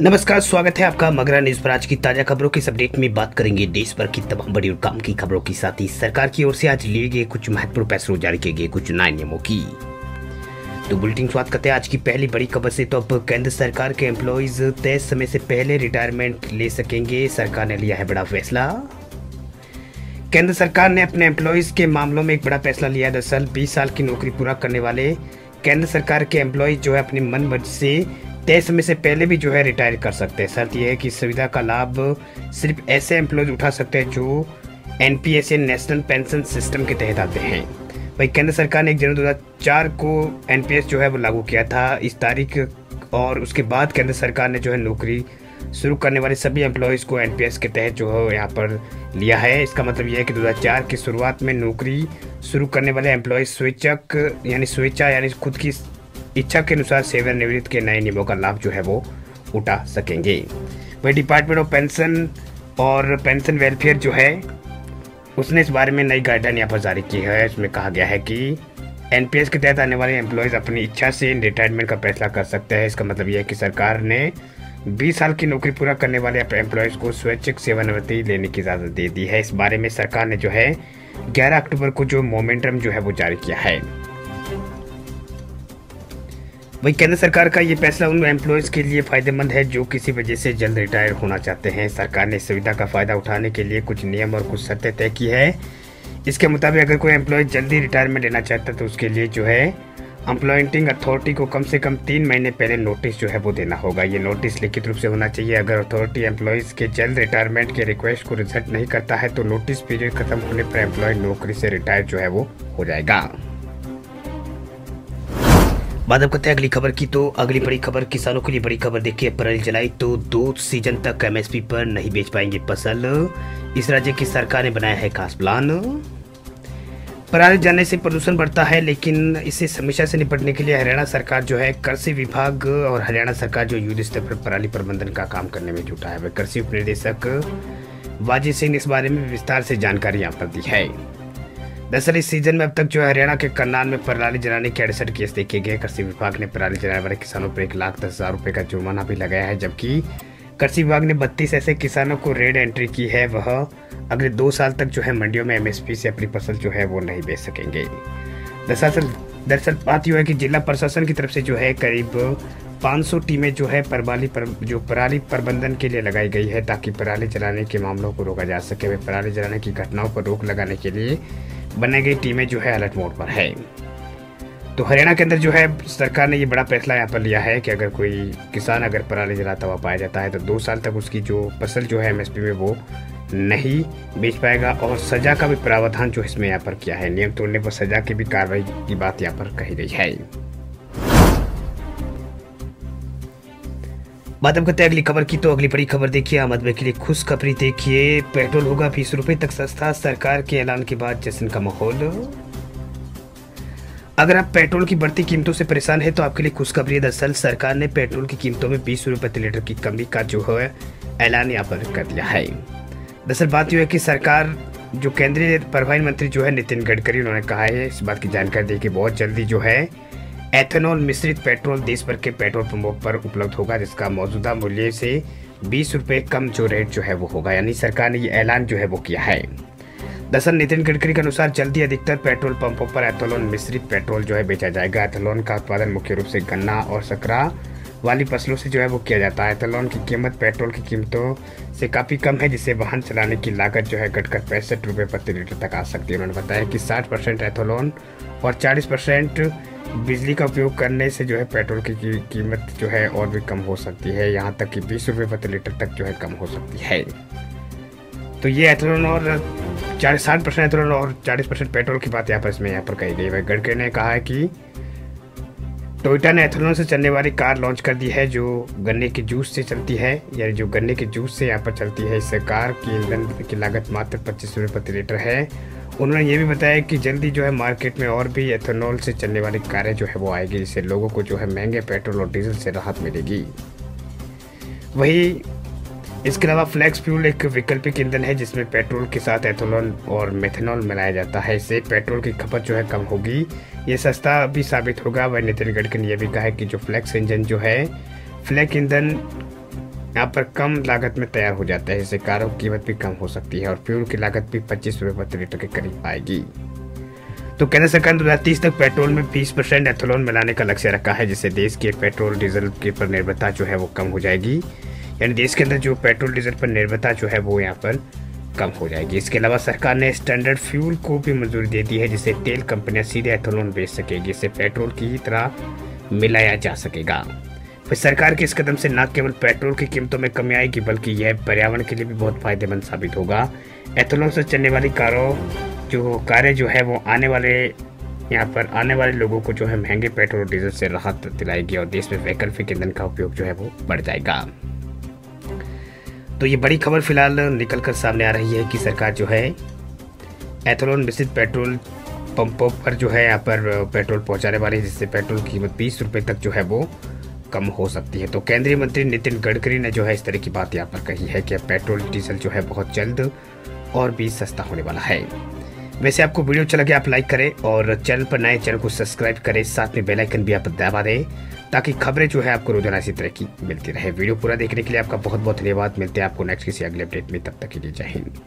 नमस्कार, स्वागत है आपका मगरा न्यूज पर। आज की ताजा खबरों की इस अपडेट में बात करेंगे देश भर की तमाम बड़ी और काम की खबरों के साथ ही सरकार की ओर से आज लिए गए कुछ महत्वपूर्ण फैसलों, जारी किए गए कुछ नए नियमों की। तो बुलेटिन शुरुआत करते हैं आज की पहली बड़ी खबर से। तो अब केंद्र सरकार के एम्प्लॉइज तय समय से पहले रिटायरमेंट ले सकेंगे, सरकार ने लिया है बड़ा फैसला। केंद्र सरकार ने अपने एम्प्लॉइज के मामलों में एक बड़ा फैसला लिया है। दरअसल 20 साल की नौकरी पूरा करने वाले केंद्र सरकार के एम्प्लॉइज जो है अपनी मन मर्जी से तय समय से पहले भी जो है रिटायर कर सकते हैं। शर्त यह है कि इस सुविधा का लाभ सिर्फ ऐसे एम्प्लॉयज उठा सकते हैं जो एनपीएस या नेशनल पेंशन सिस्टम के तहत आते हैं। वही केंद्र सरकार ने 1 जनवरी 2004 को एनपीएस जो है वो लागू किया था इस तारीख, और उसके बाद केंद्र सरकार ने जो है नौकरी शुरू करने वाले सभी एम्प्लॉयज़ को एनपीएस के तहत जो है यहाँ पर लिया है। इसका मतलब यह है कि 2004 की शुरुआत में नौकरी शुरू करने वाले एम्प्लॉयज़ स्वेच्छा यानी खुद की इच्छा के अनुसार सेवानिवृत्ति के नए नियमों का लाभ जो है वो उठा सकेंगे। वही डिपार्टमेंट ऑफ पेंशन और पेंशन वेलफेयर जो है उसने इस बारे में नई गाइडलाइन यहाँ पर जारी की है। इसमें कहा गया है कि एनपीएस के तहत आने वाले एम्प्लॉयज़ अपनी इच्छा से रिटायरमेंट का फैसला कर सकते हैं। इसका मतलब यह है कि सरकार ने 20 साल की नौकरी पूरा करने वाले एम्प्लॉयज़ को स्वैच्छिक सेवानिवृत्ति लेने की इजाज़त दे दी है। इस बारे में सरकार ने जो है 11 अक्टूबर को जो मोमेंटम जो है वो जारी किया है। वही केंद्र सरकार का ये फैसला उन एम्प्लॉयज़ के लिए फ़ायदेमंद है जो किसी वजह से जल्द रिटायर होना चाहते हैं। सरकार ने इस सुविधा का फ़ायदा उठाने के लिए कुछ नियम और कुछ शर्तें तय की है। इसके मुताबिक अगर कोई एम्प्लॉय जल्दी रिटायरमेंट लेना चाहता है तो उसके लिए जो है एम्प्लॉयमेंट अथॉरिटी को कम से कम 3 महीने पहले नोटिस जो है वो देना होगा। ये नोटिस लिखित रूप से होना चाहिए। अगर अथॉरिटी एम्प्लॉयज़ के जल्द रिटायरमेंट के रिक्वेस्ट को रिजेक्ट नहीं करता है तो नोटिस पीरियड खत्म होने पर एम्प्लॉय नौकरी से रिटायर जो है वो हो जाएगा। बात अब करते हैं अगली खबर की। तो अगली बड़ी खबर किसानों के लिए बड़ी खबर। देखिए, अप्रैल जुलाई तो 2 सीजन तक एमएसपी पर नहीं बेच पाएंगे फसल। इस राज्य की सरकार ने बनाया है खास प्लान। पराली जलाने से प्रदूषण बढ़ता है, लेकिन इसे समस्या से निपटने के लिए हरियाणा सरकार जो है कृषि विभाग और हरियाणा सरकार जो युद्ध स्तर पर पराली प्रबंधन का काम करने में जुटा है। वह कृषि उप निदेशक वाजिद सिंह ने इस बारे में विस्तार से जानकारी यहाँ पर दी है। दरअसल इस सीजन में अब तक जो है हरियाणा के करनाल में पराली जलाने के 68 केस देखे गए। कृषि विभाग ने पराली जलाने वाले किसानों पर 1,10,000 रुपये का जुर्माना भी लगाया है, जबकि कृषि विभाग ने 32 ऐसे किसानों को रेड एंट्री की है। वह अगले 2 साल तक जो है मंडियों में एमएसपी से अपनी फसल जो है वो नहीं बेच सकेंगे। दरअसल बात यह है कि जिला प्रशासन की तरफ से जो है करीब 500 टीमें जो है पराली प्रबंधन के लिए लगाई गई है, ताकि पराली जलाने के मामलों को रोका जा सके। वे पराली जलाने की घटनाओं पर रोक लगाने के लिए बनाई गई टीमें जो है अलर्ट मोड पर है। तो हरियाणा के अंदर जो है सरकार ने ये बड़ा फैसला यहाँ पर लिया है कि अगर कोई किसान अगर पराली जलाता हुआ पाया जाता है तो 2 साल तक उसकी जो फसल जो है एमएसपी में वो नहीं बेच पाएगा। और सजा का भी प्रावधान जो इसमें यहाँ पर किया है। नियम तोड़ने पर सजा की भी कार्रवाई की बात यहाँ पर कही गई है। बात अब करते हैं अगली खबर की। तो अगली बड़ी खबर देखिए, आम आदमी के लिए खुशखबरी। देखिए, पेट्रोल होगा 20 रुपये तक सस्ता। सरकार के ऐलान के बाद जश्न का माहौल। अगर आप पेट्रोल की बढ़ती कीमतों से परेशान है तो आपके लिए खुशखबरी है। दरअसल सरकार ने पेट्रोल की कीमतों में 20 रुपये प्रति लीटर की कमी का जो है ऐलान यहाँ पर कर दिया है। दरअसल बात यह है कि सरकार जो केंद्रीय परिवहन मंत्री जो है नितिन गडकरी, उन्होंने कहा है, इस बात की जानकारी दी कि बहुत जल्दी जो है एथेनॉल मिश्रित पेट्रोल देश भर के पेट्रोल पंपों पर उपलब्ध होगा, जिसका मौजूदा मूल्य से 20 रुपये कम जो रेट जो है वो होगा। यानी सरकार ने ये ऐलान जो है वो किया है। दरअसल नितिन गडकरी के अनुसार जल्दी अधिकतर पेट्रोल पंपों पर एथेनॉल मिश्रित पेट्रोल जो है बेचा जाएगा। एथेनॉल का उत्पादन मुख्य रूप से गन्ना और सकरा वाली फसलों से जो है वो किया जाता है। एथेनॉल की कीमत पेट्रोल की कीमतों से काफ़ी कम है, जिससे वाहन चलाने की लागत जो है घटकर 65 रुपये प्रति लीटर तक आ सकती है। उन्होंने बताया कि 60% एथेनॉल और 40% बिजली का उपयोग करने से जो है पेट्रोल की कीमत जो है और भी कम हो सकती है, यहाँ तक कि 20 रुपये प्रति लीटर तक जो है कम हो सकती है। तो ये एथेनॉल और 60% एथेनॉल और 40% पेट्रोल की बात यहाँ पर कही गई है। गडकरी ने कहा है कि टोयोटा ने एथेनॉल से चलने वाली कार लॉन्च कर दी है जो गन्ने के जूस से चलती है, यानी जो गन्ने के जूस से यहाँ पर चलती है। इससे कार की ईंधन की लागत मात्र 25 रुपये प्रति लीटर है। उन्होंने ये भी बताया कि जल्दी जो है मार्केट में और भी एथेनॉल से चलने वाली कारें जो है वो आएगी, जिससे लोगों को जो है महंगे पेट्रोल और डीजल से राहत मिलेगी। वही इसके अलावा फ्लेक्स फ्यूल एक वैकल्पिक ईंधन है जिसमें पेट्रोल के साथ एथेनॉल और मेथनॉल मिलाया जाता है। इससे पेट्रोल की खपत जो है कम होगी, ये सस्ता भी साबित होगा। वह नितिन गडकरी ने यह भी कहा है कि जो फ्लेक्स इंजन जो है फ्लेक्स ईंधन यहाँ पर कम लागत में तैयार हो जाता है, जिससे कारों की कीमत भी कम हो सकती है और फ्यूल की लागत भी 25 रुपये प्रति लीटर के करीब आएगी। तो केंद्र सरकार ने 2030 तक पेट्रोल में 20% एथेनॉल मिलाने का लक्ष्य रखा है, जिससे देश की पेट्रोल डीजल के पर निर्भरता जो है वो कम हो जाएगी। यानी देश के अंदर जो पेट्रोल डीजल पर निर्भरता जो है वो यहाँ पर कम हो जाएगी। इसके अलावा सरकार ने स्टैंडर्ड फ्यूल को भी मंजूरी दे दी है, जिससे तेल कंपनियां सीधे एथेनॉल बेच सकेगी, इससे पेट्रोल की तरह मिलाया जा सकेगा। फिर सरकार के इस कदम से न केवल पेट्रोल की कीमतों में कमी आएगी, बल्कि यह पर्यावरण के लिए भी बहुत फायदेमंद साबित होगा। एथेनॉल से चलने वाली कारें जो है वो आने वाले लोगों को जो है महंगे पेट्रोल और डीजल से राहत दिलाएगी और देश में वैकल्पिक ईंधन का उपयोग जो है वो बढ़ जाएगा। तो ये बड़ी खबर फिलहाल निकल कर सामने आ रही है कि सरकार जो है एथेनॉल मिश्रित पेट्रोल पंपों पर जो है यहाँ पर पेट्रोल पहुंचाने वाली है, जिससे पेट्रोल की कीमत 20 रुपये तक जो है वो कम हो सकती है। तो केंद्रीय मंत्री नितिन गडकरी ने जो है इस तरह की बात यहाँ पर कही है कि पेट्रोल डीजल जो है बहुत जल्द और भी सस्ता होने वाला है। वैसे आपको वीडियो अच्छा लगे आप लाइक करें और चैनल पर नए चैनल को सब्सक्राइब करें, साथ में बेल आइकन भी आप दबा दें ताकि खबरें जो है आपको रोजाना इसी तरह की मिलती रहे। वीडियो पूरा देखने के लिए आपका बहुत बहुत धन्यवाद। मिलते हैं आपको नेक्स्ट किसी अगले अपडेट में, तब तक के लिए जय हिंद।